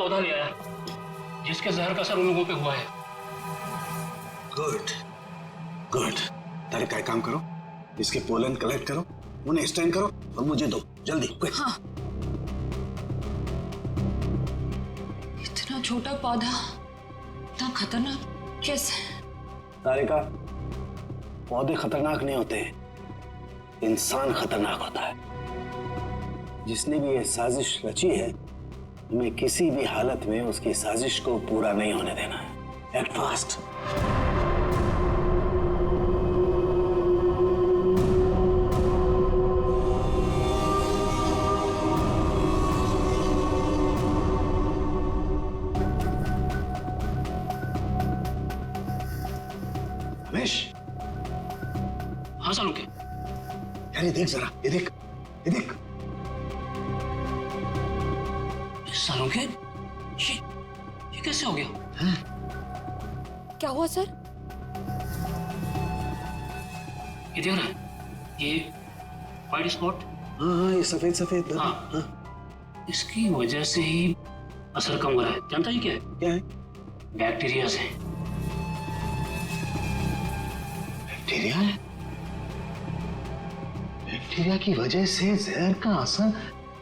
पौधा ले आया जिसके जहर का असर उन लोगों पे हुआ है। Good good. तारिका एक काम करो, इसके पोलन कलेक्ट करो, उन्हें स्टैंड करो और मुझे दो जल्दी क्विक। हाँ। इतना छोटा पौधा इतना खतरनाक कैसे? तारिका, पौधे खतरनाक नहीं होते, इंसान खतरनाक होता है। जिसने भी ये साजिश रची है, हमें किसी भी हालत में उसकी साजिश को पूरा नहीं होने देना है। Act fast. रमेश। हाँ सालू के। यार ये देख जरा, ये देख, ये देख। सालों के ये कैसे हो गया? क्या हुआ सर? ये देख रहा है, ये वाइट स्पॉट। हाँ ये सफेद सफेद। हाँ। हाँ इसकी वजह से ही असर कम हो रहा है। जानता ही क्या है? क्या है? बैक्टीरिया से। बैक्टीरिया है? बैक्टीरिया की वजह से जहर का असर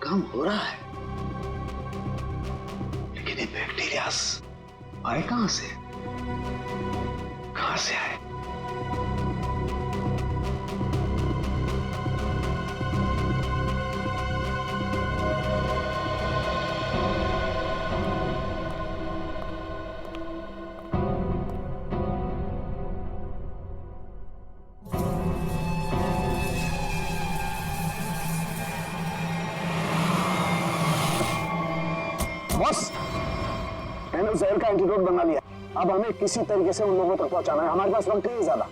कम हो रहा है, लेकिन ये बैक्टीरिया आए कहां से? कहां से आए? बॉस, मैंने जहर का एंटीडोट बना लिया। अब हमें किसी तरीके से उन लोगों तक पहुंचाना है। हमारे पास वक्त नहीं है ज्यादा।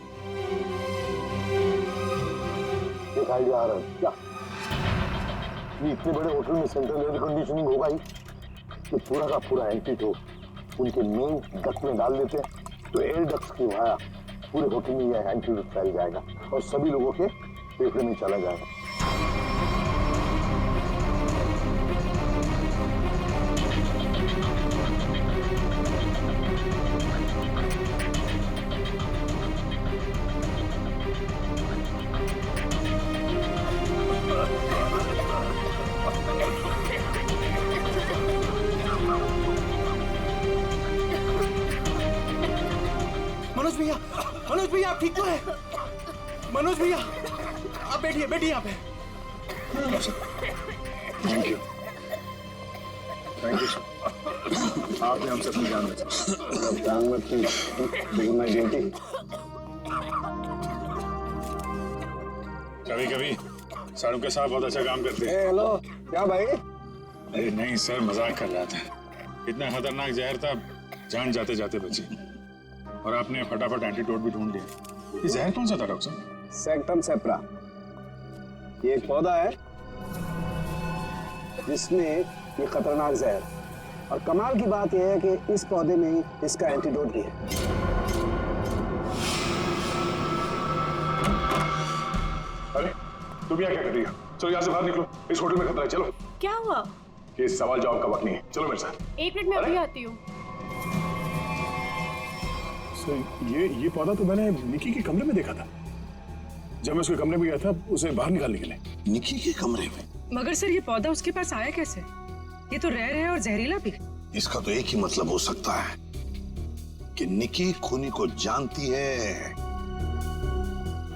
एक आइडिया आ रहा है। क्या? ये इतने बड़े होटल में सेंट्रल एयर कंडीशनिंग होगा ही, तो पूरा का पूरा एंटीडोट उनके मेन डक्ट में डाल देते हैं, तो एयर डक्ट की वाया पूरे होटल में यह एंटीडोट फैल जाएगा और सभी लोगों के फेफड़े में चला जाएगा। मनोज भैया आप ठीक तो है? मनोज भैया आप बैठिए, बैठिए यहाँ पे। Thank you, thank you sir. आपने हम सबकी जान बचाई। जान मत की, लेकिन मैं ड्यूटी। कभी कभी साड़ू के साथ बहुत अच्छा काम करते हैं। हेलो, क्या भाई? अरे नहीं सर, मजाक कर रहा था। इतना खतरनाक जहर था, जान जाते जाते बची। और आपने फटाफट एंटीडोट भी ढूंढ लिया। ये जहर कौन सा था डॉक्टर साहब? सेक्टम सेप्रा। ये एक पौधा है जिसमें ये खतरनाक जहर, और कमाल की बात यह है कि इस पौधे में ही इसका एंटीडोट भी है। अरे तुम यहाँ क्या कर रही हो? चलो यहाँ से बाहर निकलो, इस होटल में खतरा है। चलो। क्या हुआ? ये सवाल जवाब का वक्त नहीं है, चलो मेरे साथ। एक मिनट में अभी आती हूँ। ये पौधा तो मैंने निकी के कमरे में देखा था। जब मैं उसके कमरे में गया था उसे बाहर निकालने के लिए। निकी के कमरे में? मगर सर ये पौधा उसके पास आया कैसे? ये तो रेयर है और जहरीला भी। इसका तो एक ही मतलब हो सकता है कि निकी खूनी को जानती है,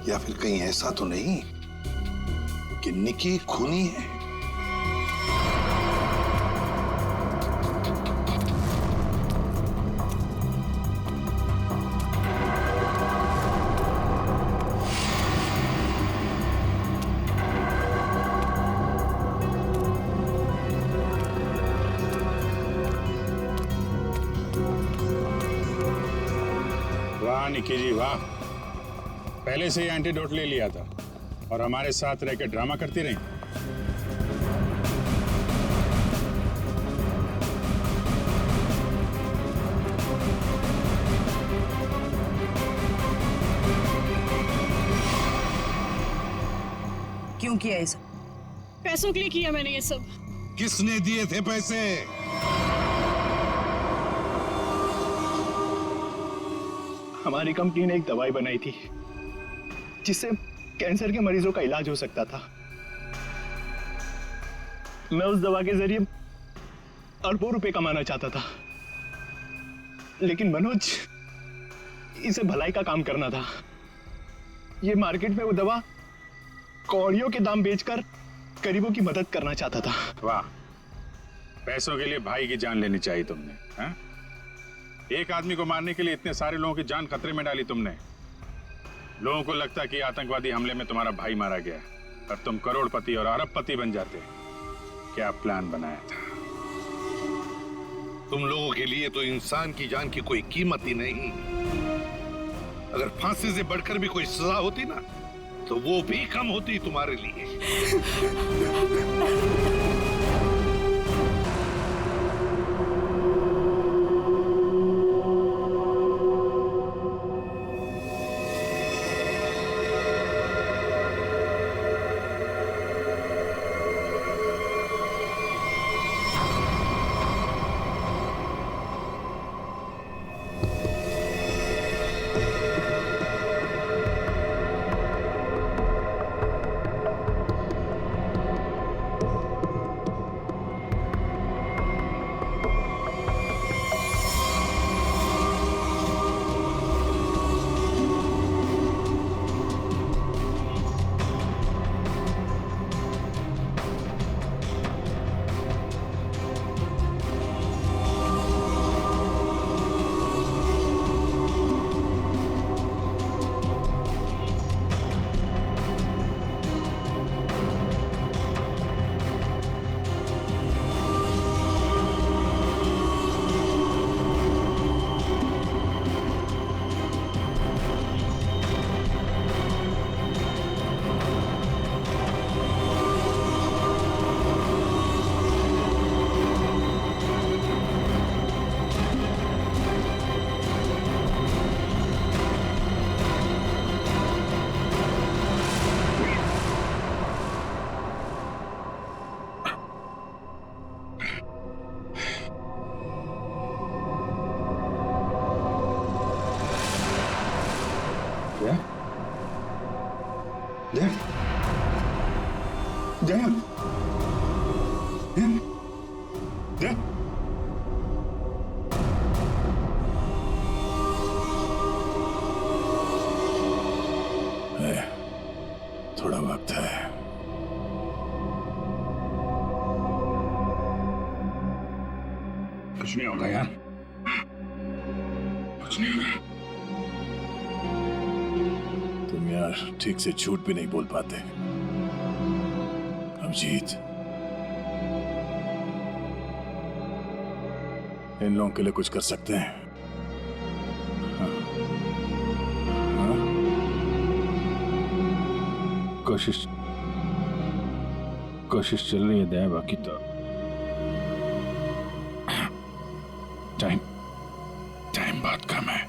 या फिर कहीं ऐसा तो नहीं कि निकी खूनी है। वाह निकी जी वाह, पहले से ही एंटीडोट ले लिया था और हमारे साथ रह के ड्रामा करती रही। क्यों किया ये सब? पैसों के लिए किया मैंने ये सब। किसने दिए थे पैसे? हमारी कंपनी ने एक दवाई बनाई थी जिससे कैंसर के मरीजों का इलाज हो सकता था। मैं उस दवा के जरिए अरबों रुपए कमाना चाहता था, लेकिन मनोज इसे भलाई का काम करना था। ये मार्केट में वो दवा कौड़ियों के दाम बेचकर गरीबों की मदद करना चाहता था। वाह, पैसों के लिए भाई की जान लेनी चाहिए तुमने, हाँ? एक आदमी को मारने के लिए इतने सारे लोगों की जान खतरे में डाली तुमने। लोगों को लगता कि आतंकवादी हमले में तुम्हारा भाई मारा गया और तुम करोड़पति और अरबपति बन जाते। क्या प्लान बनाया था? तुम लोगों के लिए तो इंसान की जान की कोई कीमत ही नहीं। अगर फांसी से बढ़कर भी कोई सजा होती ना, तो वो भी कम होती तुम्हारे लिए। थोड़ा वक्त है। कुछ नहीं होगा यार, कुछ नहीं होगा। तुम यार ठीक से झूठ भी नहीं बोल पाते। अभिजीत, इन लोगों के लिए कुछ कर सकते हैं। कोशिश चल रही है दया, बाकी तो टाइम बहुत कम है।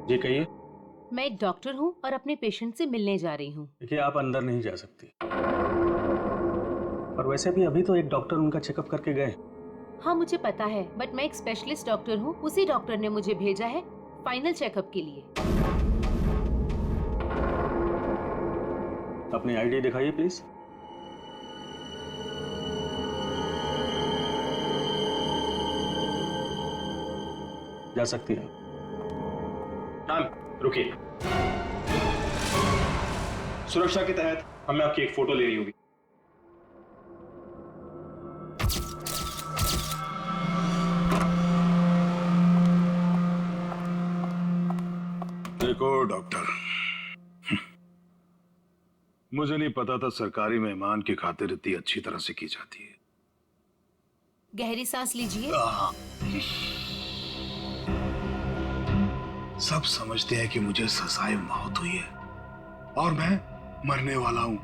जी कहिए। मैं एक डॉक्टर हूँ और अपने पेशेंट से मिलने जा रही हूँ। देखिए, आप अंदर नहीं जा सकती। और वैसे भी अभी तो एक डॉक्टर उनका चेकअप करके गए। हाँ मुझे पता है, बट मैं एक स्पेशलिस्ट डॉक्टर हूँ। उसी डॉक्टर ने मुझे भेजा है फाइनल चेकअप के लिए। अपनी आईडी दिखाइए प्लीज। जा सकती है। मैम रुकिए, सुरक्षा के तहत हमें आपकी एक फोटो लेनी होगी। देखो डॉक्टर, मुझे नहीं पता था सरकारी मेहमान की खातिर इतनी अच्छी तरह से की जाती है। गहरी सांस लीजिए। सब समझते हैं कि मुझे सजाए मौत हुई है और मैं मरने वाला हूं।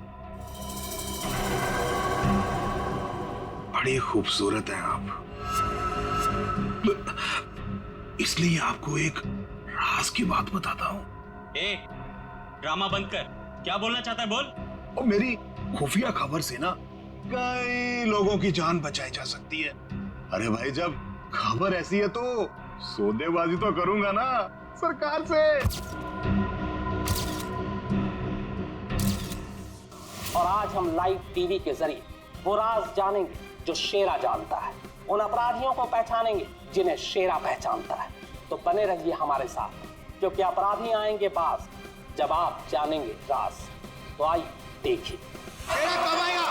बड़ी खूबसूरत हैं आप, इसलिए आपको एक राज की बात बताता हूं। ड्रामा बंद कर, क्या बोलना चाहता है बोल। और मेरी खुफिया खबर से ना कई लोगों की जान बचाई जा सकती है। अरे भाई, जब खबर ऐसी है तो सौदेबाजी तो करूंगा ना सरकार से। और आज हम लाइव टीवी के जरिए वो राज जानेंगे जो शेरा जानता है, उन अपराधियों को पहचानेंगे जिन्हें शेरा पहचानता है। तो बने रहिए हमारे साथ, क्योंकि अपराधी आएंगे बाज जब आप जानेंगे राज। तो आइए देखिए। शेरा कब आएगा?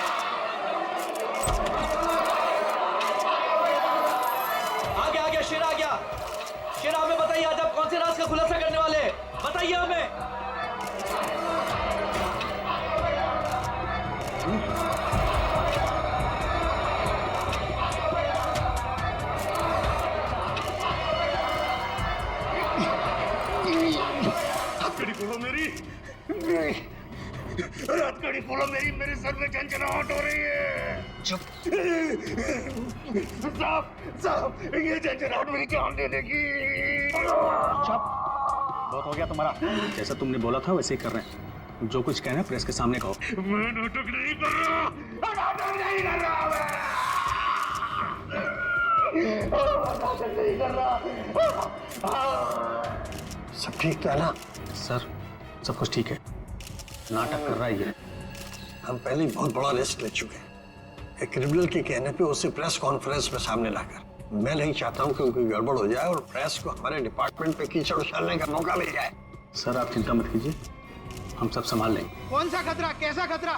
आ गया शेरा आ गया। शेरा हमें बताइए, आज आप कौन से राज का खुलासा करने वाले हैं? बताइए हमें। हथकड़ी खोलो मेरी, हथकड़ी खोलो मेरी, मेरे सर में झंझनाहट हो रही है। चुप साहब, ये झंझनाहट मेरी जान ले लेगी। चुप, बहुत हो गया तुम्हारा। जैसा तुमने बोला था वैसे ही कर रहे हैं। जो कुछ कहना है प्रेस के सामने कहो। मैं नाटक नहीं कर रहा, नाटक नहीं कर रहा, नाटक नहीं कर रहा। सब ठीक है ना? सर सब कुछ ठीक है, नाटक कर रहा है ये। हम पहले ही बहुत बड़ा रिस्क ले चुके हैं। एक क्रिमिनल के कहने पे उसे प्रेस कॉन्फ्रेंस में सामने लाकर, मैं नहीं चाहता हूं कि कोई गड़बड़ हो जाए और प्रेस को हमारे डिपार्टमेंट पे कीचड़ उछालने का मौका मिल जाए। सर आप चिंता मत कीजिए, हम सब संभाल लेंगे। कौन सा खतरा, कैसा खतरा?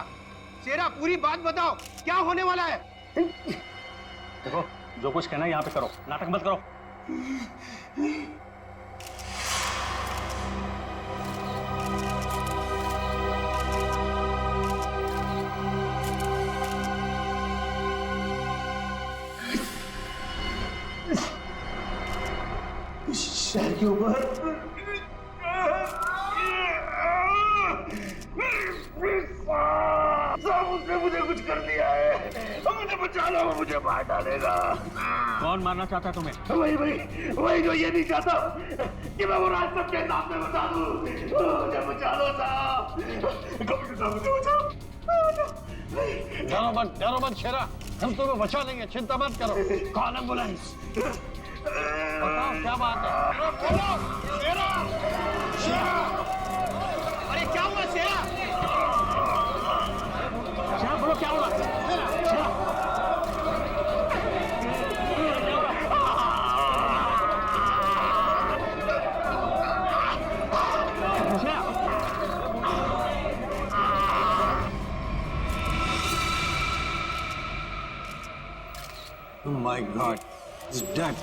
शेरा पूरी बात बताओ, क्या होने वाला है? देखो, जो कुछ कहना है यहाँ पे करो, नाटक मत करो। शहर के ऊपर उसने मुझे कुछ कर दिया है, मुझे बचा लो, मुझे मार डालेगा। कौन मारना चाहता है तुम्हें? वही जो ये नहीं चाहता कि मैं वो राज सबके सामने बता दूं। मुझे बचा लो साहब, मुझे बचाओ। डरो मत शेरा, हम तुम्हें बचा लेंगे, चिंता मत करो। Call ambulance. बताओ क्या बात है? बोलो शेरा, शेरा, अरे क्या हुआ शेरा? शेरा बोलो क्या हुआ? शेरा Oh my God, he's dead.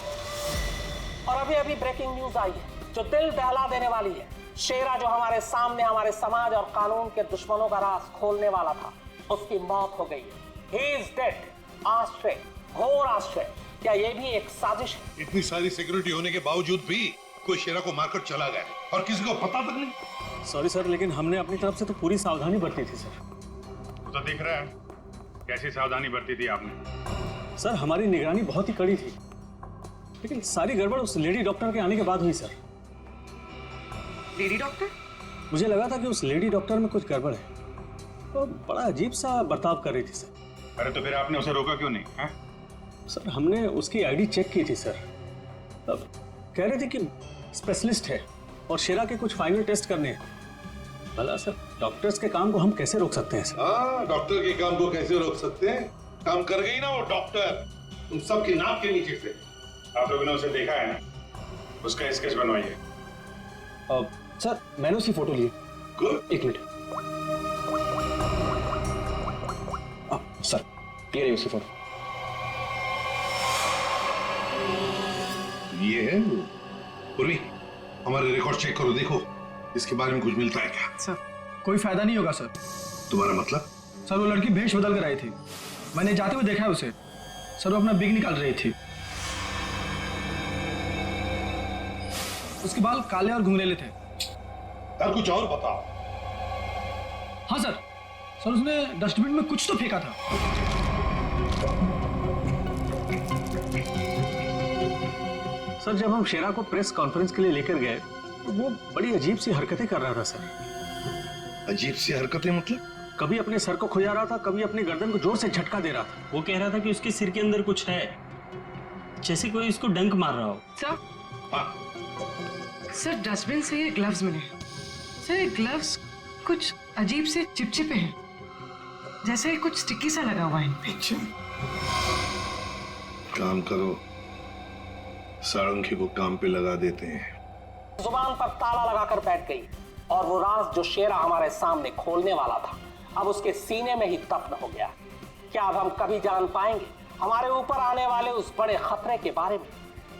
और अभी ब्रेकिंग न्यूज आई है जो दिल दहला देने वाली है। शेरा जो हमारे सामने हमारे समाज और कानून के दुश्मनों का राज खोलने वाला था, उसकी मौत हो गई है। He is dead. आश्चर्य, घोर आश्चर्य। क्या ये भी एक साजिश है? इतनी सारी सिक्योरिटी होने के बावजूद भी कोई शेरा को मारकर चला गया और किसी को पता तक नहीं। सॉरी सर, लेकिन हमने अपनी तरफ से तो पूरी सावधानी बरती थी सर। तो दिख रहा है कैसी सावधानी बरती थी आपने। सर हमारी निगरानी बहुत ही कड़ी थी, लेकिन सारी गड़बड़ उस लेडी डॉक्टर के आने के बाद हुई सर। Lady doctor? मुझे लगा था कि उस लेडी डॉक्टर में कुछ गड़बड़ है, तो बड़ा अजीब सा बर्ताव कर रही थी सर। अरे तो फिर आपने उसे रोका क्यों नहीं है? सर हमने उसकी आईडी चेक की थी सर, अब कह रहे थे कि स्पेशलिस्ट है और शेरा के कुछ फाइनल टेस्ट करने हैं। भला सर डॉक्टर्स के काम को हम कैसे रोक सकते हैं सर? हाँ, डॉक्टर के काम को कैसे रोक सकते हैं? काम कर गई ना वो डॉक्टर, तुम सबकी नाक के नीचे से। आप लोगों ने उसे देखा है ना, उसका स्केच बनवाइए। सर मैंने उसकी फोटो ली। गुड। एक मिनट। सर ये रही उसकी फोटो। ये है पूर्वी, हमारे रिकॉर्ड चेक करो, देखो इसके बारे में कुछ मिलता है क्या? सर कोई फायदा नहीं होगा सर। तुम्हारा मतलब? सर वो लड़की भेष बदल कर आई थी, मैंने जाते हुए देखा है उसे। सर वो अपना बिग निकाल रही थी। उसके बाल काले और घुंघरेले थे। सर कुछ और बताओ। हाँ सर, सर उसने डस्टबिन में कुछ तो फेंका था। सर जब हम शेरा को प्रेस कॉन्फ्रेंस के लिए लेकर गए तो वो बड़ी अजीब सी हरकतें कर रहा था सर। अजीब सी हरकतें मतलब? कभी अपने सर को खुजा रहा था, कभी अपनी गर्दन को जोर से झटका दे रहा था। वो कह रहा था कि उसके सिर के अंदर कुछ है, जैसे कोई इसको डंक मार रहा हो। सर डस्टबिन से ये ग्लव्स मिले। सर ये ग्लव्स कुछ अजीब से चिपचिपे हैं, जैसे कुछ स्टिकी सा लगा हुआ है इन पे। काम करो, सारंगी को काम पे लगा देते हैं। जुबान पर ताला लगाकर बैठ गई और वो राज जो शेरा हमारे सामने खोलने वाला था अब उसके सीने में ही दफन हो गया। क्या अब हम कभी जान पाएंगे हमारे ऊपर आने वाले उस बड़े खतरे के बारे में?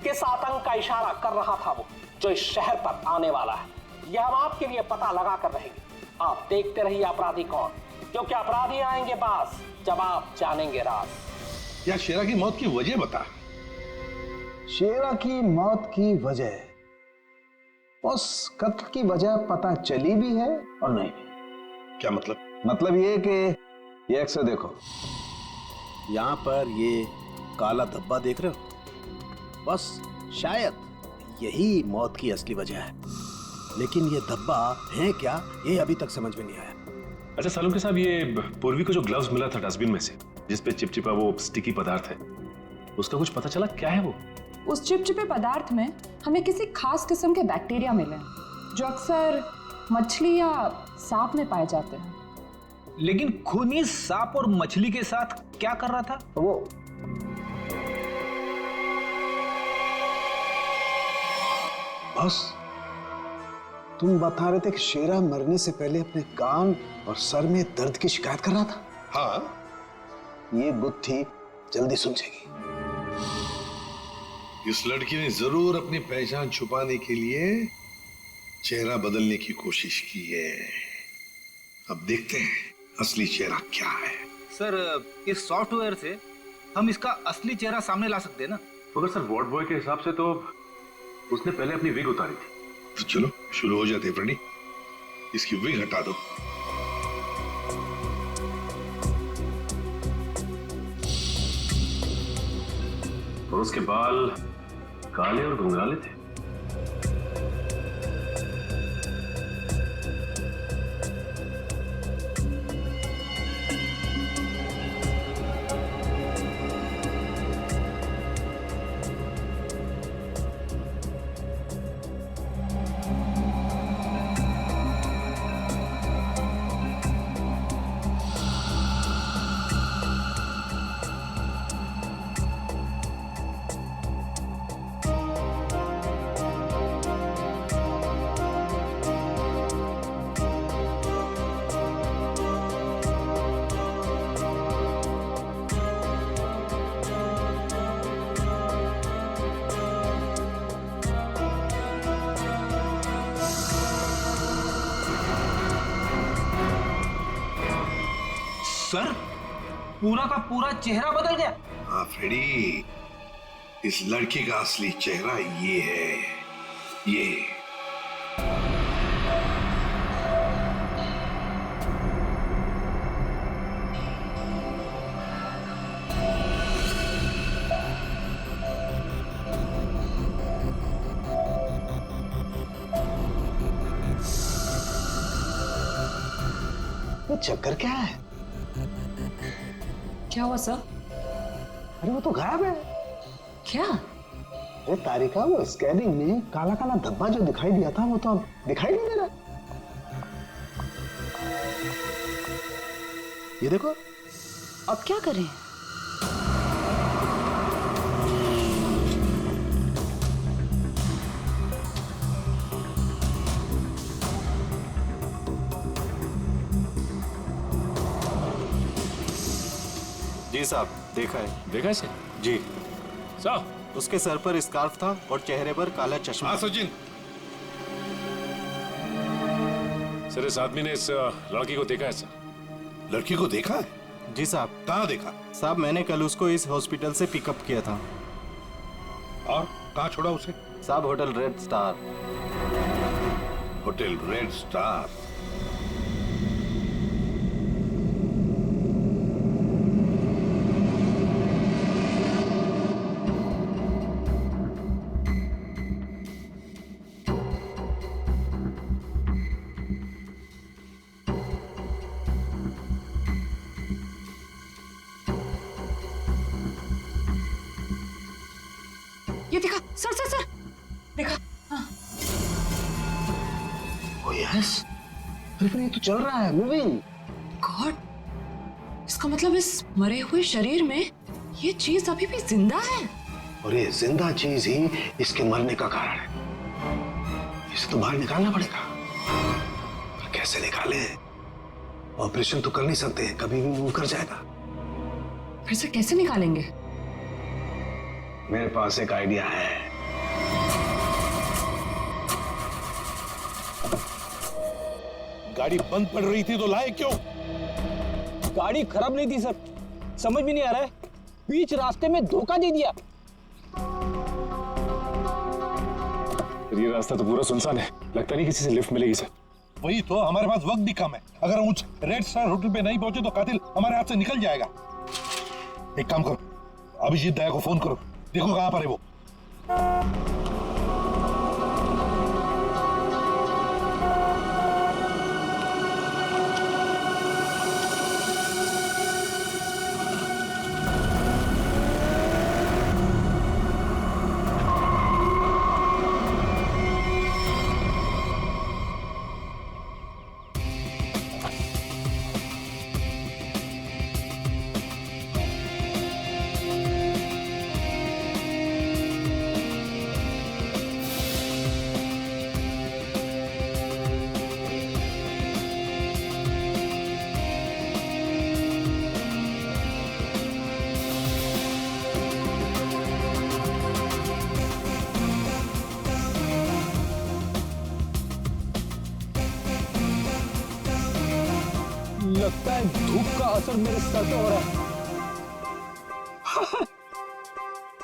किस आतंक का इशारा कर रहा था वो जो इस शहर पर आने वाला है? यह हम आपके लिए पता लगा कर रहेंगे। आप देखते रहिए अपराधी कौन, क्योंकि अपराधी आएंगे बास जब आप जानेंगे राज। या शेरा की मौत की वजह बता। शेरा की मौत की वजह, उस कत्ल की वजह पता चली भी है और नहीं भी। क्या मतलब? मतलब ये कि ये अक्सर देखो, यहां पर ये काला धब्बा देख रहे हो, बस शायद यही मौत की असली वजह है। लेकिन ये धब्बा है क्या, ये अभी तक समझ में नहीं आया। अच्छा सालुंके साहब, ये पूर्वी को जो ग्लव्स मिला था डस्टबिन में से, जिसपे चिपचिपा वो स्टिकी पदार्थ है, उसका कुछ पता चला क्या है वो? उस चिपचिपे पदार्थ में हमें किसी खास किस्म के बैक्टीरिया मिले जो अक्सर मछली या सांप में पाए जाते हैं। लेकिन खूनी सांप और मछली के साथ क्या कर रहा था वो? बस तुम बता रहे थे कि शेरा मरने से पहले अपने कान और सर में दर्द की शिकायत कर रहा था। हाँ, ये गुत्थी जल्दी सुलझेगी। इस लड़की ने जरूर अपनी पहचान छुपाने के लिए चेहरा बदलने की कोशिश की है। अब देखते हैं असली चेहरा क्या है। सर इस सॉफ्टवेयर से हम इसका असली चेहरा सामने ला सकते हैं ना? मगर सर वार्ड बॉय के हिसाब से तो उसने पहले अपनी विग उतारी थी। तो चलो शुरू हो जाते हैं फ्रेंडी, इसकी विग हटा दो। और उसके बाल काले और घुंघराले थे। सर पूरा का पूरा चेहरा बदल गया। हाँ फ्रेडी, इस लड़की का असली चेहरा ये है, ये। वो चक्कर क्या है? क्या हुआ सर? अरे वो तो गायब है। क्या? अरे तारिका, वो स्कैनिंग में काला काला धब्बा जो दिखाई दिया था वो तो अब दिखाई नहीं दे रहा। ये देखो। अब क्या करें? जी साहब, देखा है। देखा है सर? जी साहब, उसके सर पर स्कार्फ था और चेहरे पर काला चश्मा। हाँ सचिन। सर इस आदमी ने इस लड़की को देखा है सर। लड़की को देखा है? जी साहब। कहाँ देखा? साहब मैंने कल उसको इस हॉस्पिटल से पिकअप किया था। और कहाँ छोड़ा उसे? साहब hotel red star. Hotel red star? ये देखा सर सर सर, देखा? हाँ। ओ यस, ये तो चल रहा है, मूविंग। गॉड, इसका मतलब इस मरे हुए शरीर में ये चीज अभी भी जिंदा है। और ये जिंदा चीज ही इसके मरने का कारण है। इसे तो बाहर निकालना पड़ेगा। पर कैसे निकाले? ऑपरेशन तो कर नहीं सकते, कभी भी मूव कर जाएगा। फिर से कैसे निकालेंगे? मेरे पास एक आइडिया है। गाड़ी बंद पड़ रही थी तो लाए क्यों? गाड़ी खराब नहीं थी सर, समझ में नहीं आ रहा है, बीच रास्ते में धोखा दे दिया। ये रास्ता तो पूरा सुनसान है, लगता नहीं किसी से लिफ्ट मिलेगी सर। वही तो, हमारे पास वक्त भी कम है। अगर हम उस रेड स्टार होटल पे नहीं पहुंचे तो कातिल हमारे हाथ से निकल जाएगा। एक काम करो, अभिजीत दया को फोन करो, देखो कहां पर है वो। लगता है धूप का असर मेरे सर पे हो रहा है।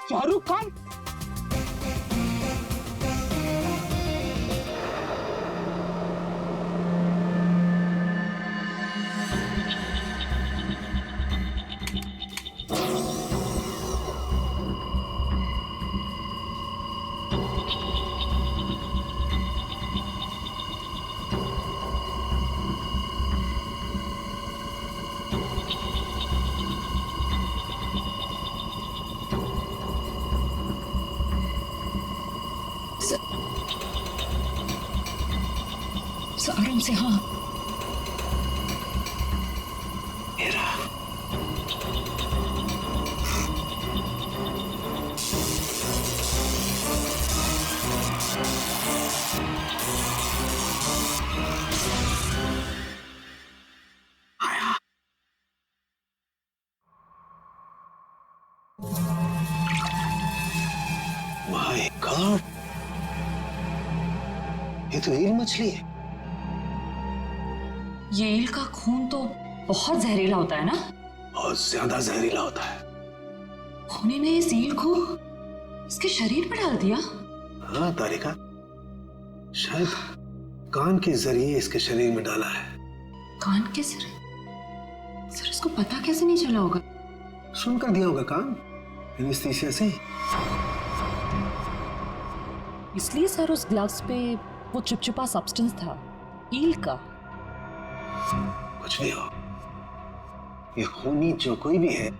शाहरुख खान। आराम से। हाँ माय गॉड, ये तो ईल मछली है। ये ईल का खून तो बहुत जहरीला होता है ना? बहुत ज्यादा जहरीला होता है। खूनी ने इस ईल को इसके शरीर पर डाल दिया। हाँ तारिका, शायद कान के जरिए इसके शरीर में डाला है। कान के जरिए? सर इसको पता कैसे नहीं चला होगा? सुनकर दिया होगा कान, एनेस्थीसिया से। इसलिए सर उस ग्लव्स पे वो चिपचिपा सब्सटेंस था, ईल का। कुछ भी हो, ये खूनी जो कोई भी है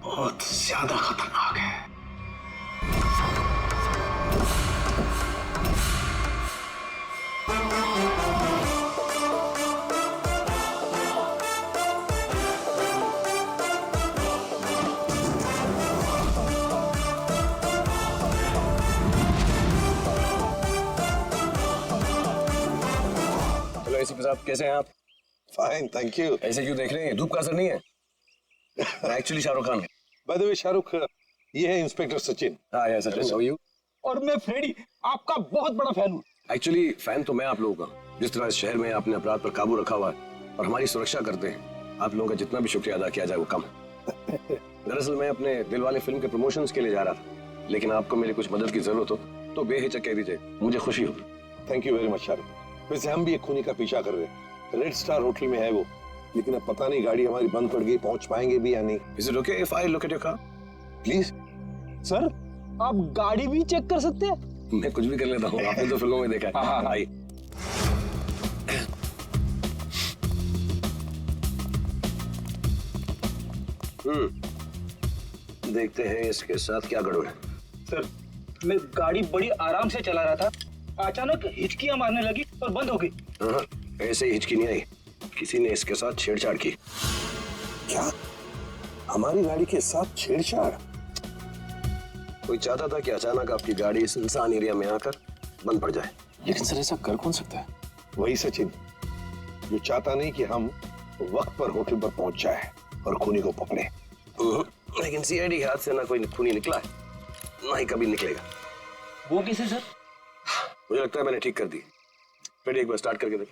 बहुत ज्यादा खतरनाक है। डॉक्टर साहब कैसे हैं आप? Fine, thank you. ऐसे क्यों देख रहे हैं? धूप का असर नहीं है? मैं एक्चुअली शाहरुख खान हूँ। बाय द वे शाहरुख, ये है इंस्पेक्टर सचिन। हाँ यार सचिन, हाउ आर यू? और मैं फ्रेडी, आपका बहुत बड़ा फैन हूँ। एक्चुअली फैन तो मैं आप लोगों का। जिस तरह इस शहर में आपने अपराध पर काबू रखा हुआ है और हमारी सुरक्षा करते हैं, आप लोगों का जितना भी शुक्रिया अदा किया जाए वो कम है। दरअसल मैं अपने दिलवाले फिल्म के प्रमोशंस के लिए जा रहा था, लेकिन आपको मेरी कुछ मदद की जरूरत हो तो बेहिचक कह दीजिए, मुझे खुशी हो। Thank you very much Shahrukh. वैसे हम भी एक खूनी का पीछा कर रहे हैं। रेड स्टार होटल में है वो, लेकिन अब पता नहीं गाड़ी हमारी बंद पड़ गई, पहुंच पाएंगे भी या नहीं। Is it okay if I look at your car? Please. Sir, आप गाड़ी भी चेक कर सकते हैं? मैं कुछ भी कर लेता हूँ, आपने तो फिल्मों में देखा है। आइए। देखते हैं इसके साथ क्या गड़बड़ है। सर, मैं गाड़ी बड़ी आराम से चला रहा था, अचानक हिचकियां मारने लगी और बंद हो गई। हाँ, ऐसे ही हिचकी नहीं आई, किसी ने इसके साथ छेड़छाड़ की। क्या? हमारी गाड़ी के साथ छेड़छाड़? कोई चाहता था कि अचानक आपकी गाड़ी सुनसान एरिया में आकर बंद पड़ जाए। लेकिन सर ऐसा कर कौन सकता है? वही सचिन, जो चाहता नहीं कि हम वक्त पर होटल पर पहुंच जाए और खूनी को पकड़े। लेकिन सीआईडी हाथ से ना कोई खूनी निकला है, ना ही कभी निकलेगा। वो कैसे सर? मुझे लगता है मैंने ठीक कर दी। फिर एक बार स्टार्ट करके देख।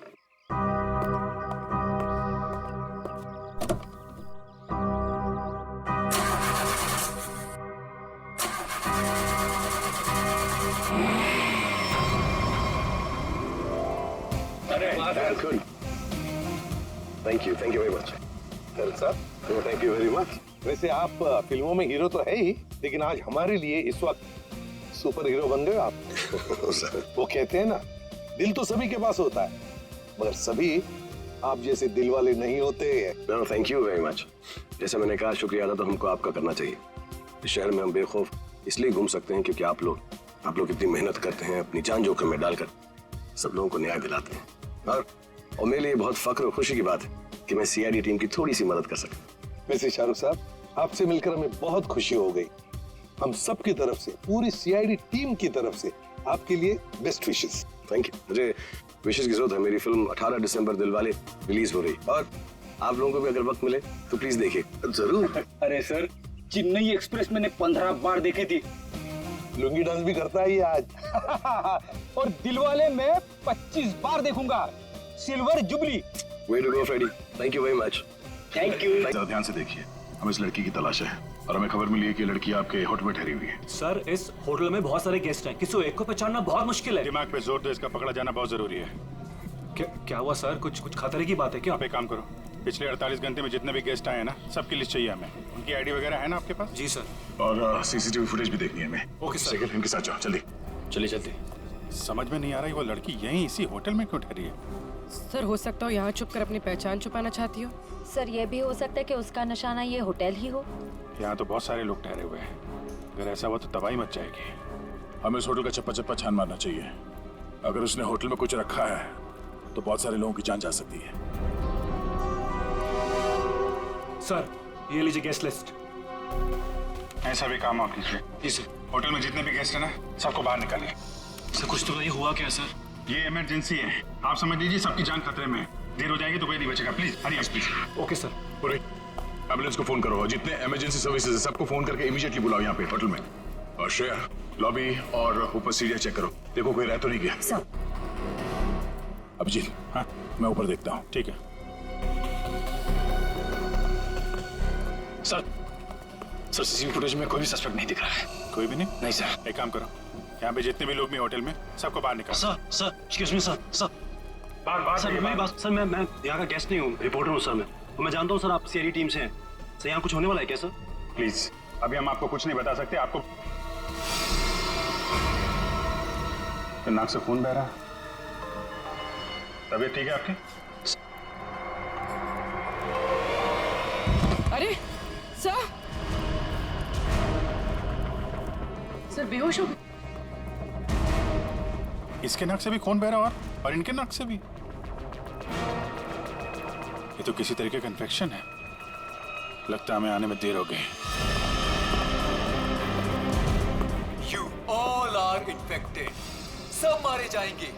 Thank you very much. Thank you very much. वैसे आप फिल्मों में हीरो तो है ही, लेकिन आज हमारे लिए इस वक्त सुपर हीरो बन गए आप। वो कहते हैं ना, दिल तो सभी के पास होता है, मगर सभी आप जैसे दिल वाले नहीं होते। Thank you very much. जैसे मैंने कहा, शुक्रिया अदा तो हमको आपका करना चाहिए। इस शहर में हम बेखौफ इसलिए घूम सकते हैं क्योंकि आप लोग इतनी मेहनत करते हैं, अपनी जान जोखिम में डालकर सब लोगों को न्याय दिलाते हैं। और मेरे लिए बहुत फख्र और खुशी की बात है कि मैं सीआईडी टीम की थोड़ी सी मदद कर सकता। वैसे शाहरुख साहब, आपसे मिलकर हमें बहुत खुशी हो गई। हम सब की तरफ से, पूरी सीआईडी टीम की तरफ से आपके लिए बेस्ट विशेस। Thank you. मुझे विशेष की जरूरत है। मेरी फिल्म 18 दिसंबर दिलवाले रिलीज हो रही, और आप लोगों को भी अगर वक्त मिले तो प्लीज देखिए। जरूर। अरे सर, चेन्नई एक्सप्रेस मैंने 15 बार देखी थी। लुंगी डांस भी करता है ये आज। और दिलवाले मैं 25 बार देखूंगा। Silver jubilee. Way to go, Freddy. Thank you very much. Thank you. जरा ध्यान से देखिए, हम इस लड़की की तलाश है और हमें खबर मिली है कि लड़की आपके होटल में ठहरी हुई है। सर, इस होटल में बहुत सारे गेस्ट हैं, किसी एक को पहचानना बहुत मुश्किल है। दिमाग पे जोर दो, इसका पकड़ा जाना बहुत जरूरी है। क्या हुआ सर? कुछ खतरे की बात है क्या? आप एक काम करो, पिछले 48 घंटे में जितने भी गेस्ट आए हैं ना, सबकी लिस्ट चाहिए हमें। उनकी आईडी वगैरह है ना आपके पास? जी सर। और सीसीटीवी फुटेज भी देखनी है हमें। Okay sir. इनके साथ जाओ, जल्दी। चलिए चलते। समझ में नहीं आ रही वो लड़की यहीं इसी होटल में क्यों ठहरी है? सर, हो सकता हो यहाँ छुप कर अपनी पहचान छुपाना चाहती हो। सर, ये भी हो सकता है कि उसका निशाना ये होटल ही हो। यहाँ तो बहुत सारे लोग ठहरे हुए हैं, अगर ऐसा हुआ तो तबाही मच जाएगी। हमें इस होटल का चप्पा चप्पा छान मारना चाहिए। अगर उसने होटल में कुछ रखा है तो बहुत सारे लोगों की जान जा सकती है। सर, ये लीजिए गेस्ट लिस्ट। ऐसा भी काम आप कीजिए। जी सर। होटल में जितने भी गेस्ट हैं ना, सबको बाहर निकालिए। सर, कुछ तो नहीं हुआ क्या सर? ये इमरजेंसी है, आप समझ लीजिए, सबकी जान खतरे में है। देर हो जाएगी तो कोई नहीं बचेगा। Please hurry please. Okay sir. पूरे एम्बुलेंस को फोन करो और जितने इमरजेंसी सर्विसेज है सबको फोन करके इमीडिएटली बुलाओ यहाँ पे होटल में। और श्रेया, लॉबी और ऊपर सीढ़ियाँ चेक करो, देखो कोई रह तो नहीं गया। सर। अभिजीत, हाँ मैं ऊपर देखता हूँ। ठीक है सर। सर, सीसीटीवी फुटेज में कोई भी सस्पेक्ट नहीं दिख रहा है। कोई भी नहीं? नहीं सर। एक काम करो, यहाँ पे जितने भी लोग भी होटल में, सबको बाहर निकालो। Sir, excuse me sir. बाहर सर, मेरी बात। सर, मैं यहाँ का गेस्ट नहीं हूँ, रिपोर्टर हूँ सर। मैं जानता हूँ सर आप सीआईडी टीम से हैं। सर, यहाँ कुछ होने वाला है क्या सर? प्लीज, अभी हम आपको कुछ नहीं बता सकते। आपको तो नाक से खून बह रहा है। तबीयत ठीक है आपकी? अरे सर बेहोश हो गए। इसके नाक से भी खून बह रहा और इनके नाक से भी। ये तो किसी तरीके का इन्फेक्शन है। लगता है हमें आने में देर हो गई। You all are infected. सब मारे जाएंगे।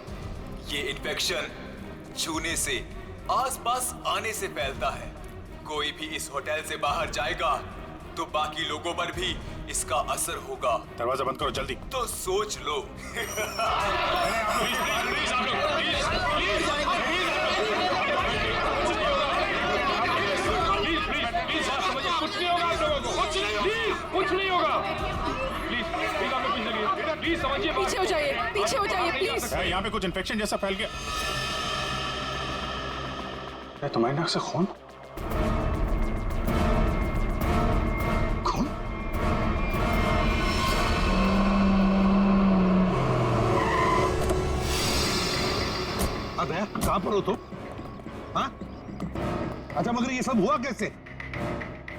ये इन्फेक्शन छूने से, आसपास आने से फैलता है। कोई भी इस होटल से बाहर जाएगा तो बाकी लोगों पर भी इसका असर होगा। दरवाजा बंद करो जल्दी। तो सोच लो। कुछ नहीं होगा आप लोगों को, कुछ नहीं होगा। प्लीज आप लोग पीछे लगिए, प्लीज समझिए। पीछे हो जाइए, पीछे हो जाइए प्लीज। यहाँ पे कुछ इन्फेक्शन जैसा फैल गया। तुम्हारी नाक से खून? खून? अबे कहाँ पर हो तुम? हाँ? अच्छा मगर ये सब हुआ कैसे?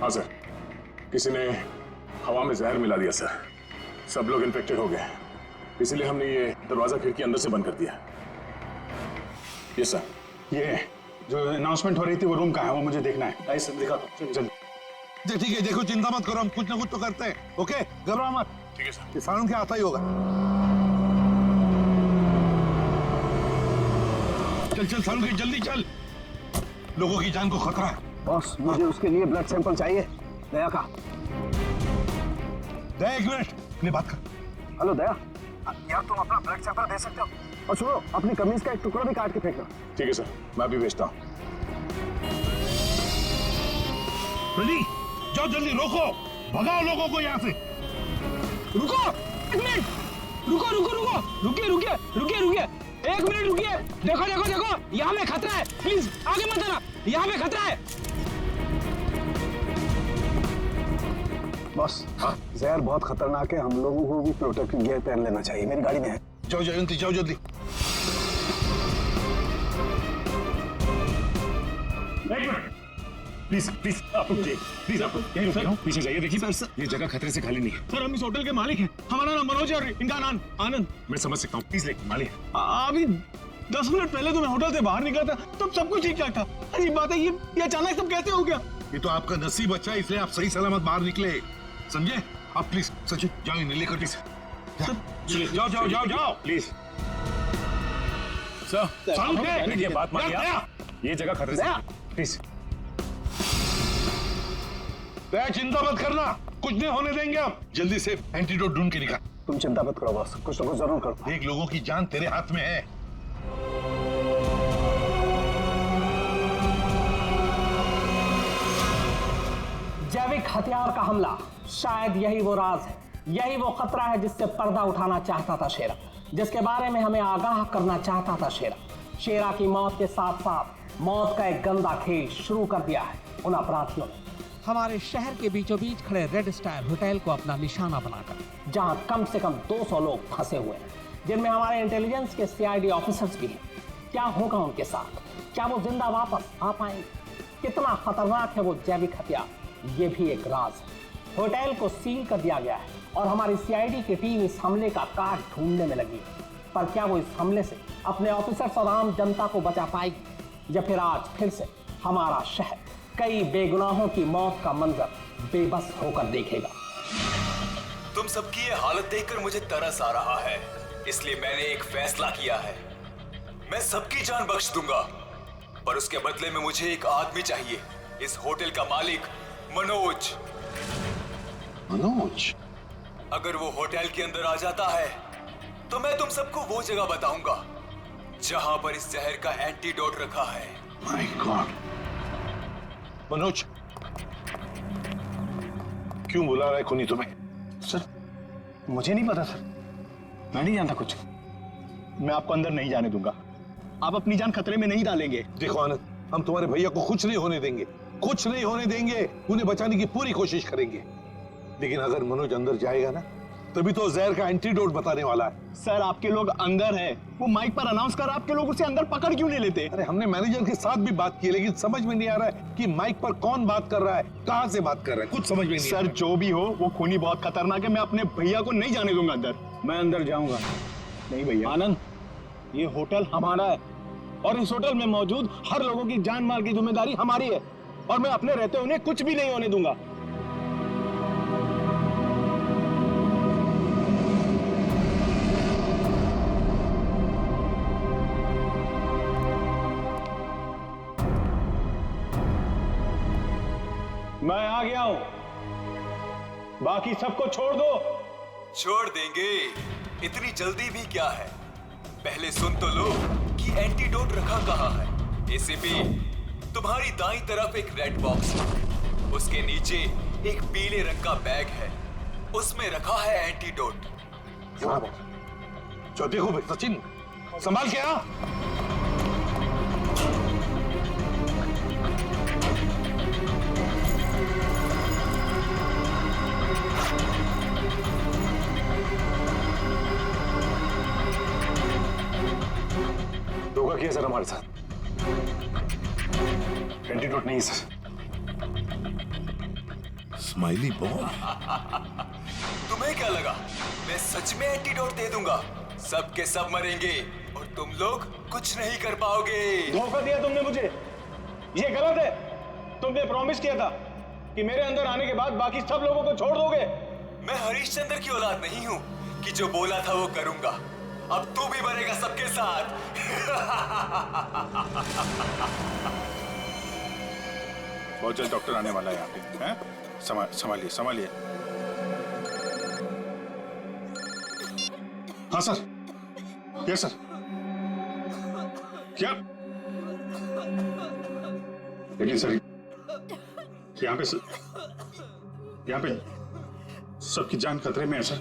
हाँ सर, किसी ने हवा में जहर मिला दिया सर। सब लोग इन्फेक्टेड हो गए, इसीलिए हमने ये दरवाजा खिड़की अंदर से बंद कर दिया। ये सर, ये जो अनाउंसमेंट हो रही थी वो रूम कहाँ है, वो मुझे देखना है। आई सर, दिखा दो। चल ठीक है, देखो चिंता मत करो, हम कुछ ना कुछ तो करते हैं। ओके, घबराओ मत। ठीक है सर। किसानों के आता ही होगा। चल चल सालू के जल्दी चल, लोगों की जान को खतरा है। बॉस, मुझे उसके लिए ब्लड सैंपल चाहिए, दया का। दया एक मिनट, अपनी बात कर। हेलो दया, यार तुम अपना ब्लड सैंपल दे सकते हो? और सुनो, अपनी कमीज का एक टुकड़ा भी काट के फेंकना। ठीक है सर, मैं भी भेजता हूँ। प्रदी, जाओ जल्दी, रोको, भगाओ लोगों को यहाँ से। रुको एक मिनट, रुको रुको रुको, रुकिए रुकिए रुकिए रुकिए, एक मिनट रुकिए। देखो देखो देखो, यहाँ पे खतरा है, प्लीज आगे मत आना, यहाँ पे खतरा है। बॉस, जहर बहुत खतरनाक है, हम लोगों को भी प्रोटेक्टिव गियर पहन लेना चाहिए। मेरी गाड़ी में है। जाओ जयंती, जाओ जल्दी। प्लीज प्लीज आप रुकिए, प्लीज आप यहीं रुकिए, पीछे जाइए। देखिए सर, ये जगह खतरे से खाली नहीं है। सर हम इस होटल के मालिक हैं, हमारा नाम मनोज है और इनका नाम आनंद। मैं समझ सकता हूँ, प्लीज लेकिन मालिक। अभी 10 मिनट पहले तो मैं होटल से बाहर निकला था, तब सब कुछ ठीक ठाक था। अजीब बात है, ये अचानक सब कैसे हो गया? ये तो आपका नसीब अच्छा है, इसलिए आप सही सलामत बाहर निकले, समझे? आप प्लीज सचिन जाओ, इन्हें लेकर प्लीज जाओ जाओ जाओ जाओ प्लीज। सर ये बात मानिए, ये जगह खतरे से, प्लीज। दया चिंता मत करना, कुछ नहीं होने देंगे हम। जल्दी से एंटीडोट ढूंढ के निकाल। तुम चिंता मत करो बॉस, कुछ ना कुछ जरूर करो। देख, लोगों की जान तेरे हाथ में है। जैविक हथियार का हमला, शायद यही वो राज है, यही वो खतरा है जिससे पर्दा उठाना चाहता था शेरा, जिसके बारे में हमें आगाह करना चाहता था शेरा। शेरा की मौत के साथ साथ मौत का एक गंदा खेल शुरू कर दिया है उन अपराधियों ने। हमारे शहर के बीचों बीच खड़े रेड स्टार होटल को अपना निशाना बनाकर, जहां कम से कम 200 लोग फंसे हुए हैं, जिनमें हमारे इंटेलिजेंस के CID ऑफिसर्स भी हैं। क्या होगा उनके साथ? क्या वो जिंदा वापस आ पाएंगे? कितना खतरनाक है वो जैविक हथियार, ये भी एक राज है। होटल को सील कर दिया गया है और हमारी CID की टीम इस हमले का काट ढूंढने में लगी है। पर क्या वो इस हमले से अपने ऑफिसर्स और आम जनता को बचा पाएगी, या फिर आज फिर से हमारा शहर कई बेगुनाहों की मौत का मंजर बेबस होकर देखेगा? तुम सबकी ये हालत देखकर मुझे तरस आ रहा है, इसलिए मैंने एक फैसला किया है। मैं सबकी जान बख्श दूंगा, पर उसके बदले में मुझे एक आदमी चाहिए, इस होटल का मालिक मनोज। मनोज? अगर वो होटल के अंदर आ जाता है तो मैं तुम सबको वो जगह बताऊंगा जहां पर इस जहर का एंटीडोट रखा है। My God. मनोज, क्यों बुला रहा है खूनी तुम्हें? सर मुझे नहीं पता सर, मैं नहीं जानता कुछ। मैं आपको अंदर नहीं जाने दूंगा, आप अपनी जान खतरे में नहीं डालेंगे। देखो आनंद, हम तुम्हारे भैया को कुछ नहीं होने देंगे, कुछ नहीं होने देंगे। उन्हें बचाने की पूरी कोशिश करेंगे, लेकिन अगर मनोज अंदर जाएगा ना, तभी तो जहर का एंटीडोट बताने वाला है। सर आपके लोग अंदर हैं, वो माइक पर अनाउंस कर, आपके लोग उसे अंदर पकड़ क्यों नहीं लेते? अरे हमने मैनेजर के साथ भी बात की, लेकिन समझ में नहीं आ रहा है कि माइक पर कौन बात कर रहा है, कहां से बात कर रहा है, कुछ समझ में नहीं। सर जो भी हो, वो खूनी बहुत खतरनाक है, मैं अपने भैया को नहीं जाने दूंगा अंदर। मैं अंदर जाऊंगा नहीं भैया। आनंद, ये होटल हमारा है और इस होटल में मौजूद हर लोगों की जान माल की जिम्मेदारी हमारी है, और मैं अपने रहते उन्हें कुछ भी नहीं होने दूंगा। मैं आ गया हूं, बाकी सबको छोड़ दो। छोड़ देंगे, इतनी जल्दी भी क्या है? पहले सुन तो लो कि एंटीडोट रखा कहाँ है। एसीपी, तुम्हारी दाईं तरफ एक रेड बॉक्स है, उसके नीचे एक पीले रंग का बैग है, उसमें रखा है एंटीडोट। जो देखो भाई सचिन, संभाल के आ। धोखा किया सर हमारे साथ। एंटीडोट नहीं सर। स्माइली बॉय, तुम्हें क्या लगा मैं सच में एंटीडोट दे दूंगा? सब के सब मरेंगे और तुम लोग कुछ नहीं कर पाओगे। धोखा दिया तुमने मुझे, ये गलत है। तुमने प्रॉमिस किया था कि मेरे अंदर आने के बाद बाकी सब लोगों को छोड़ दोगे। मैं हरिश्चंद्र की औलाद नहीं हूँ कि जो बोला था वो करूंगा। अब तू भी मरेगा सबके साथ। बहुत जल्द डॉक्टर आने वाला है यहाँ पे, हैं? संभालिए संभालिए। हाँ सर, यस सर। क्या? लेकिन सर यहाँ पे सबकी जान खतरे में है sir.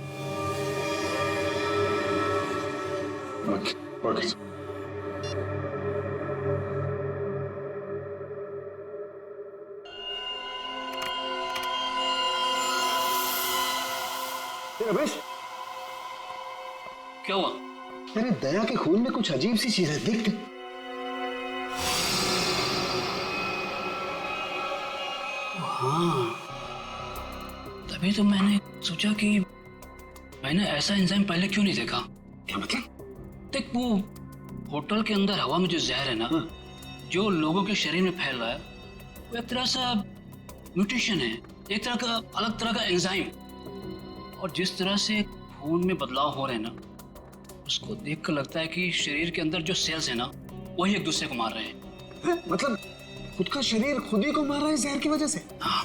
Okay okay sir. Ramesh, क्या हुआ? मेरे दया के खून में कुछ अजीब सी चीज है, देख। हाँ, तभी तो मैंने सोचा कि मैंने ऐसा एंजाइम पहले क्यों नहीं देखा। क्या मतलब? देख, वो होटल के अंदर हवा में जो जहर है ना, जो लोगों के शरीर में फैल रहा है, वो एक तरह सा म्यूटेशन है, एक तरह का अलग तरह का एंजाइम। और जिस तरह से खून में बदलाव हो रहे हैं ना, उसको देखकर लगता है कि शरीर के अंदर जो सेल्स है ना, वही एक दूसरे को मार रहे हैं। मतलब खुद का शरीर खुद ही को मार रहा है जहर की वजह से? हाँ।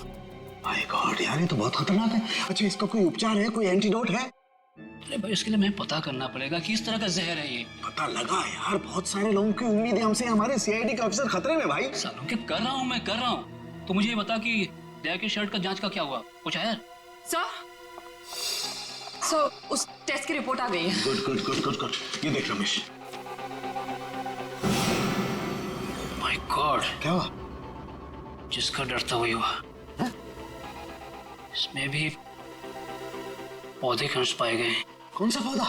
माय गॉड यार, ये तो बहुत खतरनाक है। अच्छा, इसका कोई उपचार है, कोई एंटीडोट है? अरे भाई, इसके लिए मैं पता करना पड़ेगा कि इस तरह का जहर है ये। पता लगा यार, बहुत सारे लोगों की उम्मीद है हमसे। हमारे सीआईडी के ऑफिसर खतरे में भाई। सालों के कर रहा हूँ मैं। तो मुझे ये बता कि दया की शर्ट का जांच का क्या हुआ? कुछ है? सर, उस टेस्ट की रिपोर्ट आ गई है। Good good good good good. ये देख रमेश। माय गॉड, क्या हुआ? जिसका डर था वही हुआ। इसमें भी पौधे के अंश पाए गए। कौन सा पौधा?